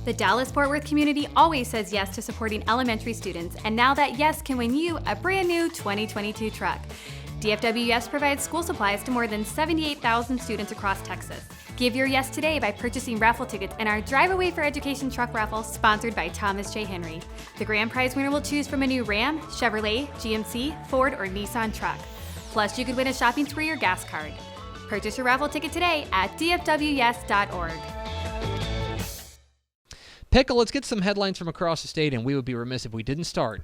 The Dallas-Fort Worth community always says yes to supporting elementary students, and now that yes can win you a brand new 2022 truck. DFW Yes provides school supplies to more than 78,000 students across Texas. Give your yes today by purchasing raffle tickets in our Drive Away for Education truck raffle sponsored by Thomas J. Henry. The grand prize winner will choose from a new Ram, Chevrolet, GMC, Ford, or Nissan truck. Plus, you could win a shopping spree or gas card. Purchase your raffle ticket today at dfwyes.org. Pickle, let's get some headlines from across the state, and we would be remiss if we didn't start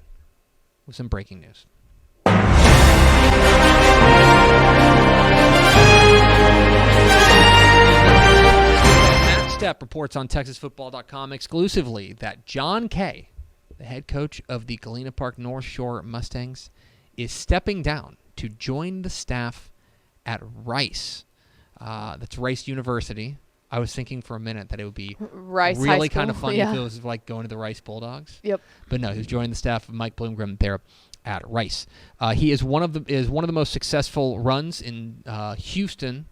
with some breaking news. Matt Stepp reports on TexasFootball.com exclusively that Jon Kay, the head coach of the Galena Park North Shore Mustangs, is stepping down to join the staff at Rice. That's Rice University. I was thinking for a minute that it would be Rice really kind of funny yeah. if it was like going to the Rice Bulldogs. Yep. But no, he's joining the staff of Mike Bloomgren there at Rice. He is one of the most successful runs in Houston,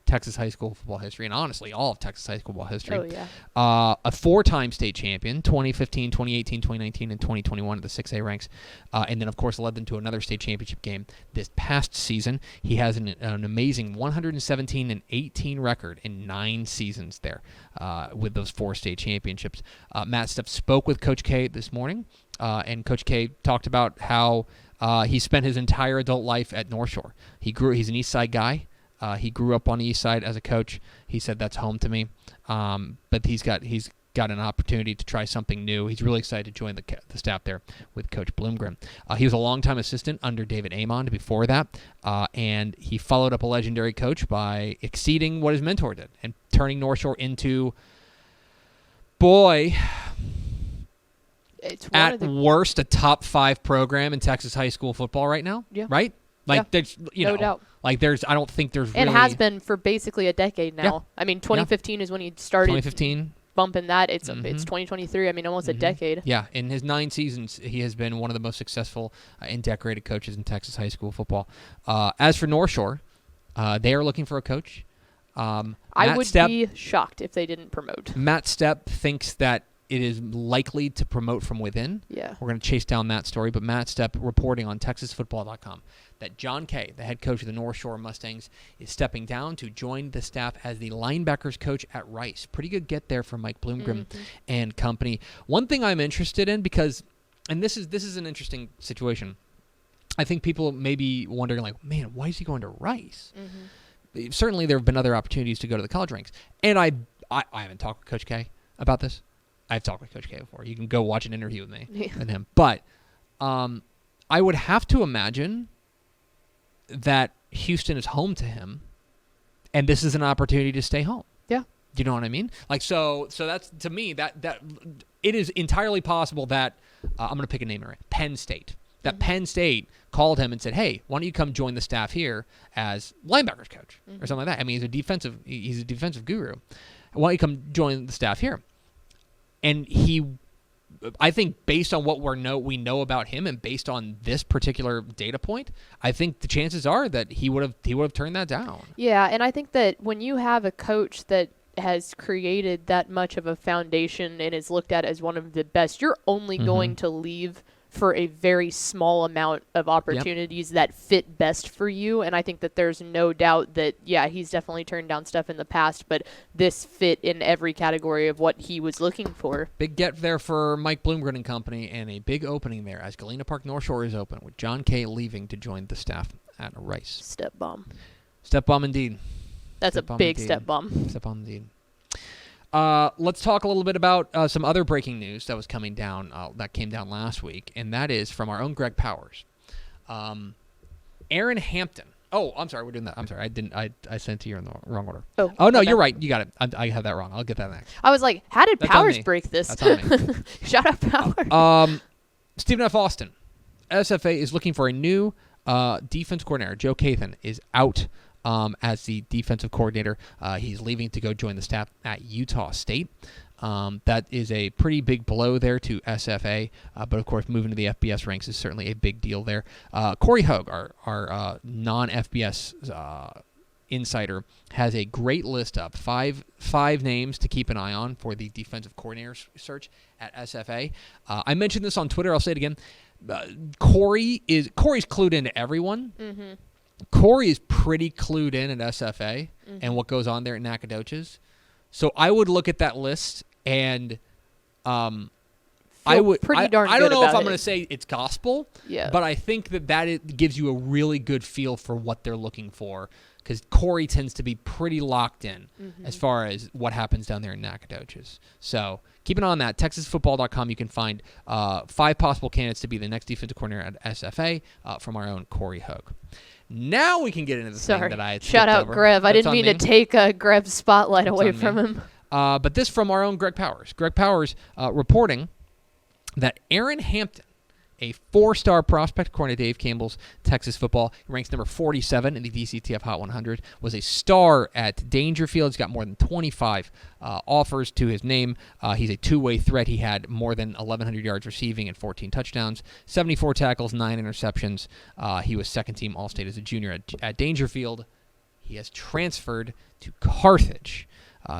Texas high school football history, and honestly, all of Texas high school football history. Oh, yeah. A four-time state champion, 2015, 2018, 2019, and 2021 at the 6A ranks. And then, of course, led them to another state championship game this past season. He has an amazing 117-18 record in 9 seasons there with those 4 state championships. Matt Stepp spoke with Coach Kay this morning, and Coach Kay talked about how he spent his entire adult life at North Shore. He's an East Side guy. He grew up on the East Side as a coach. He said, that's home to me. But he's got an opportunity to try something new. He's really excited to join the staff there with Coach Bloomgren. He was a longtime assistant under David Amon before that, and he followed up a legendary coach by exceeding what his mentor did and turning North Shore into, worst, a top 5 program in Texas high school football right now. Yeah. Right? Like, yeah. there's, no doubt. Like, I don't think there's really... It has been for basically a decade now. Yeah. I mean, 2015 is when he started 2015. Bumping that. It's 2023. I mean, almost a decade. Yeah, in his 9 seasons, he has been one of the most successful and decorated coaches in Texas high school football. As for North Shore, they are looking for a coach. I would be shocked if they didn't promote. Matt Stepp thinks that it is likely to promote from within. Yeah. We're going to chase down that story, but Matt Stepp reporting on TexasFootball.com that Jon Kay, the head coach of the North Shore Mustangs, is stepping down to join the staff as the linebackers coach at Rice. Pretty good get there for Mike Bloomgren and company. One thing I'm interested in, because, and this is an interesting situation, I think people may be wondering, like, man, why is he going to Rice? Certainly there have been other opportunities to go to the college ranks. And I haven't talked with Coach Kay about this. I've talked with Coach Kay before. You can go watch an interview with me and him. But I would have to imagine that Houston is home to him, and this is an opportunity to stay home. Yeah. Do you know what I mean? Like, so that's, to me, that it is entirely possible that I'm going to pick a name here, Penn State. That Penn State called him and said, "Hey, why don't you come join the staff here as linebackers coach or something like that?" I mean, he's a defensive guru. Why don't you come join the staff here? And I think based on what we know about him and based on this particular data point, I think the chances are that he would have turned that down. Yeah, and I think that when you have a coach that has created that much of a foundation and is looked at as one of the best, you're only going to leave for a very small amount of opportunities that fit best for you. And I think that there's no doubt that, yeah, he's definitely turned down stuff in the past, but this fit in every category of what he was looking for. Big get there for Mike Bloomgren and company, and a big opening there as Galena Park North Shore is open, with Jon Kay leaving to join the staff at Rice. Step bomb. Step bomb indeed. That's a big step bomb. Step bomb indeed. Let's talk a little bit about some other breaking news that was coming down, that came down last week, and that is from our own Greg Powers. Aaron Hampton. Oh, I'm sorry, we're doing that. I'm sorry, I sent it to you in the wrong order. Oh no, you're right. You got it. I have that wrong. I'll get that next. I was like, how did Powers break this? That's on me. Shout out Powers. Stephen F. Austin. SFA is looking for a new defense coordinator. Joe Cathan is out as the defensive coordinator. He's leaving to go join the staff at Utah State. That is a pretty big blow there to SFA, but of course moving to the FBS ranks is certainly a big deal there. Corey Hogue, our non-FBS Insider has a great list of five names to keep an eye on for the defensive coordinator search at SFA. I mentioned this on Twitter. I'll say it again. Corey's clued into everyone. Mm-hmm. Corey is pretty clued in at SFA and what goes on there at Nacogdoches. So I would look at that list and I don't know if I'm going to say it's gospel, but I think that it gives you a really good feel for what they're looking for, because Corey tends to be pretty locked in as far as what happens down there in Nacogdoches. So keep an eye on that. TexasFootball.com, you can find 5 possible candidates to be the next defensive coordinator at SFA from our own Corey Hogue. Now we can get into the thing that I had shout out over. Grev. I didn't mean to take Grev's spotlight away from him. But this from our own Greg Powers. Greg Powers reporting that Aaron Hampton, a 4-star prospect, according to Dave Campbell's Texas Football, he ranks number 47 in the DCTF Hot 100, was a star at Dangerfield. He's got more than 25 offers to his name. He's a two-way threat. He had more than 1,100 yards receiving and 14 touchdowns, 74 tackles, 9 interceptions. He was second-team All-State as a junior at Dangerfield. He has transferred to Carthage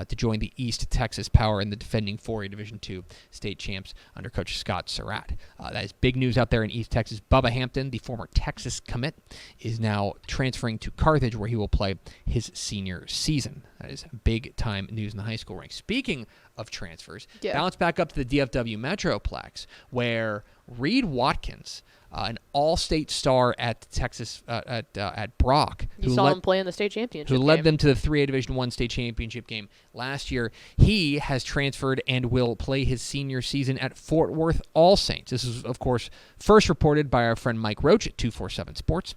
to join the East Texas Power and the defending 4A Division II state champs under Coach Scott Surratt. That is big news out there in East Texas. Bubba Hampton, the former Texas commit, is now transferring to Carthage, where he will play his senior season. That is big-time news in the high school ranks. Speaking of transfers, bounce back up to the DFW Metroplex, where Reed Watkins, an all-state star at Texas at Brock, you saw him play in the state championship, who led them to the 3A Division I state championship game last year. He has transferred and will play his senior season at Fort Worth All Saints. This is, of course, first reported by our friend Mike Roach at 247 Sports.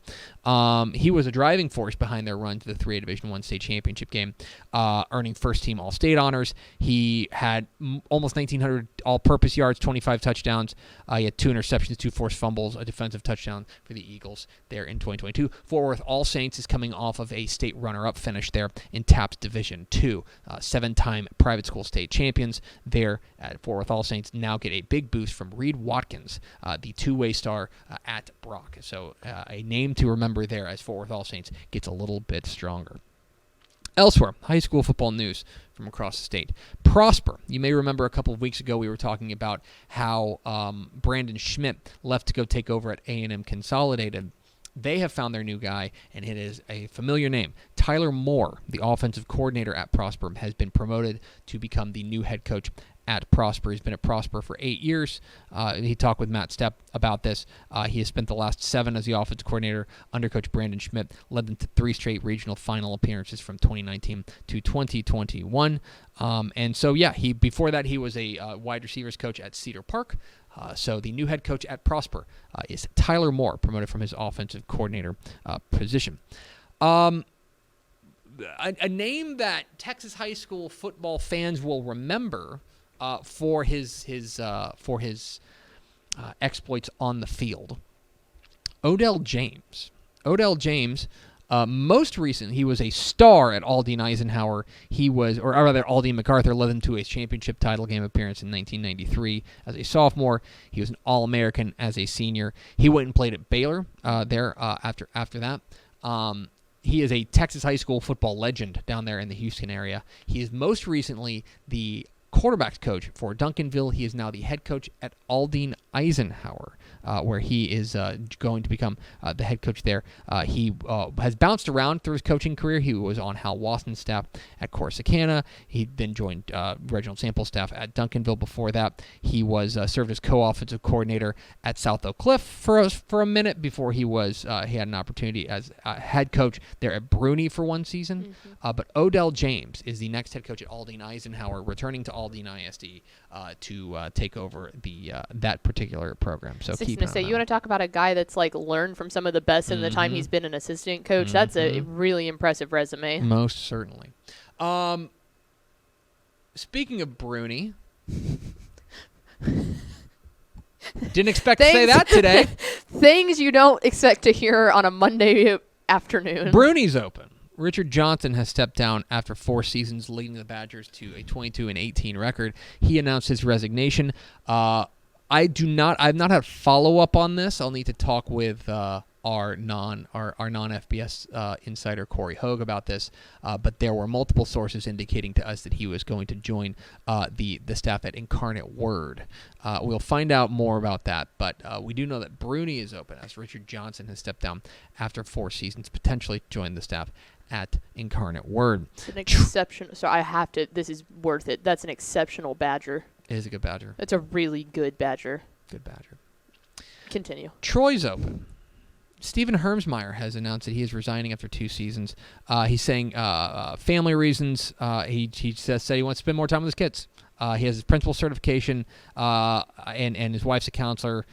He was a driving force behind their run to the 3A Division I state championship game, earning first-team All-State honors. He had almost 1,900 all-purpose yards, 25 touchdowns. He had 2 interceptions, 2 forced fumbles, a defensive touchdown for the Eagles there in 2022. Fort Worth All Saints is coming off of a state runner-up finish there in TAPS Division II. 7-time private school state champions there at Fort Worth All Saints now get a big boost from Reed Watkins, the two-way star at Brock. So a name to remember there as Fort Worth All Saints gets a little bit stronger. Elsewhere, high school football news from across the state. Prosper. You may remember a couple of weeks ago we were talking about how Brandon Schmidt left to go take over at A&M Consolidated. They have found their new guy, and it is a familiar name. Tyler Moore, the offensive coordinator at Prosper, has been promoted to become the new head coach at Prosper. He's been at Prosper for 8 years. He talked with Matt Stepp about this. He has spent the last 7 as the offensive coordinator under Coach Brandon Schmidt, led them to 3 straight regional final appearances from 2019 to 2021. And so, before that, he was a wide receivers coach at Cedar Park. So the new head coach at Prosper is Tyler Moore, promoted from his offensive coordinator position. A name that Texas high school football fans will remember for his exploits on the field. Odell James. Most recent, he was a star at Aldine Eisenhower. Aldine MacArthur led them to a championship title game appearance in 1993 as a sophomore. He was an All-American as a senior. He went and played at Baylor after that. He is a Texas high school football legend down there in the Houston area. He is most recently the quarterbacks coach for Duncanville. He is now the head coach at Aldine Eisenhower, where he is going to become the head coach there. He has bounced around through his coaching career. He was on Hal Waston's staff at Corsicana. He then joined Reginald Sample's staff at Duncanville. Before that, he was served as co-offensive coordinator at South Oak Cliff for a minute before he had an opportunity as head coach there at Bruni for 1 season. But Odell James is the next head coach at Aldine Eisenhower, returning to Aldine ISD to take over that particular program. So keep an eye on that. You want to talk about a guy that's learned from some of the best in the time he's been an assistant coach? That's a really impressive resume. Most certainly. Speaking of Bruni, didn't expect to say that today. Things you don't expect to hear on a Monday afternoon. Bruni's open. Richard Johnson has stepped down after 4 seasons, leading the Badgers to a 22-18 record. He announced his resignation. I've not had follow-up on this. I'll need to talk with our non-FBS insider Corey Hogue about this, but there were multiple sources indicating to us that he was going to join the staff at Incarnate Word. We'll find out more about that, but we do know that Bruni is open, as Richard Johnson has stepped down after 4 seasons, potentially join the staff at Incarnate Word. It's an exceptional. So I have to. This is worth it. That's an exceptional Badger. It is a good Badger. It's a really good Badger. Good Badger. Continue. Troy's open. Stephen Hermsmeyer has announced that he is resigning after 2 seasons. He's saying family reasons. He said he wants to spend more time with his kids. He has his principal certification, and his wife's a counselor.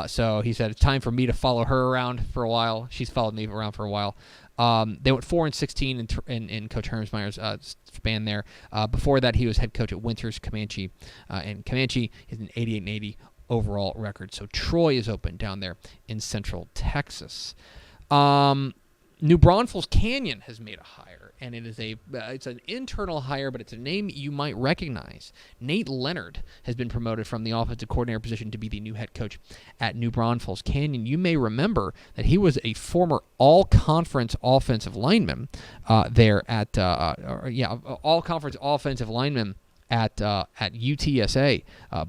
So he said it's time for me to follow her around for a while. She's followed me around for a while. They went 4-16 in Coach Hermsmeyer's span there. Before that, he was head coach at Winters Comanche, and Comanche is an 88-80 overall record. So Troy is open down there in Central Texas. New Braunfels Canyon has made a hire, and it's an internal hire, but it's a name you might recognize. Nate Leonard has been promoted from the offensive coordinator position to be the new head coach at New Braunfels Canyon. You may remember that he was a former all-conference offensive lineman there at all-conference offensive lineman at UTSA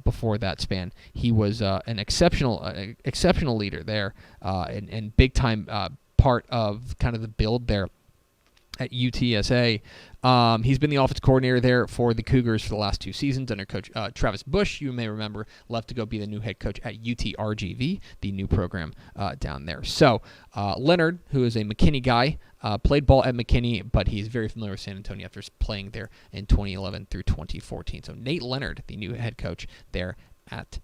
before that span. He was an exceptional leader there and big-time part of kind of the build there at UTSA. He's been the offensive coordinator there for the Cougars for the last 2 seasons under Coach Travis Bush. You may remember left to go be the new head coach at UTRGV, the new program down there. So Leonard, who is a McKinney guy, played ball at McKinney, but he's very familiar with San Antonio after playing there in 2011 through 2014. So Nate Leonard, the new head coach there at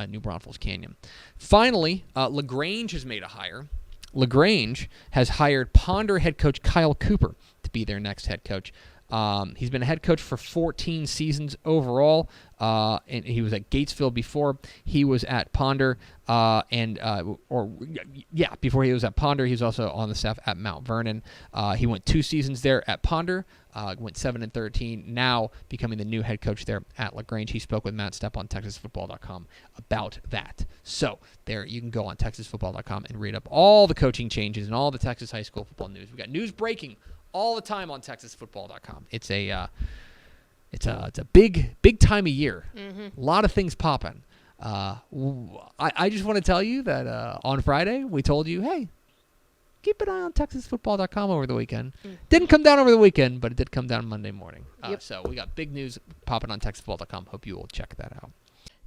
New Braunfels Canyon. Finally, LaGrange has made a hire. LaGrange has hired Ponder head coach Kyle Cooper to be their next head coach. He's been a head coach for 14 seasons overall, and he was at Gatesville before he was at Ponder, before he was at Ponder, he was also on the staff at Mount Vernon. He went 2 seasons there at Ponder, went 7-13, now becoming the new head coach there at LaGrange. He spoke with Matt Stepp on TexasFootball.com about that. So there, you can go on TexasFootball.com and read up all the coaching changes and all the Texas high school football news. We got news breaking all the time on TexasFootball.com. It's a big time of year. Mm-hmm. A lot of things popping. I just want to tell you that on Friday we told you, hey, keep an eye on TexasFootball.com over the weekend. Didn't come down over the weekend, but it did come down Monday morning. So we got big news popping on TexasFootball.com. Hope you will check that out.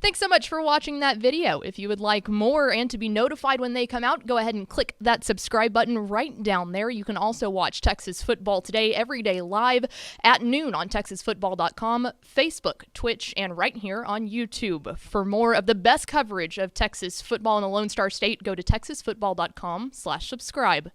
Thanks so much for watching that video. If you would like more and to be notified when they come out, go ahead and click that subscribe button right down there. You can also watch Texas Football Today every day live at noon on TexasFootball.com, Facebook, Twitch, and right here on YouTube. For more of the best coverage of Texas football in the Lone Star State, go to TexasFootball.com/subscribe.